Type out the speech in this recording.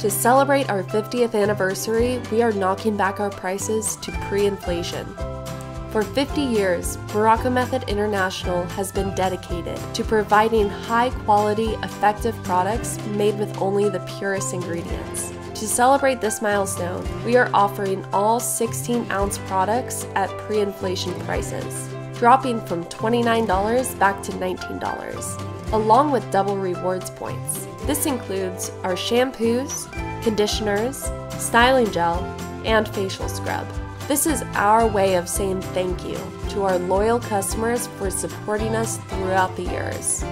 To celebrate our 50th anniversary, we are knocking back our prices to pre-inflation. For 50 years, Morrocco Method International has been dedicated to providing high-quality, effective products made with only the purest ingredients. To celebrate this milestone, we are offering all 16-ounce products at pre-inflation prices, dropping from $29 back to $19, along with double rewards points. This includes our shampoos, conditioners, styling gel, and facial scrub. This is our way of saying thank you to our loyal customers for supporting us throughout the years.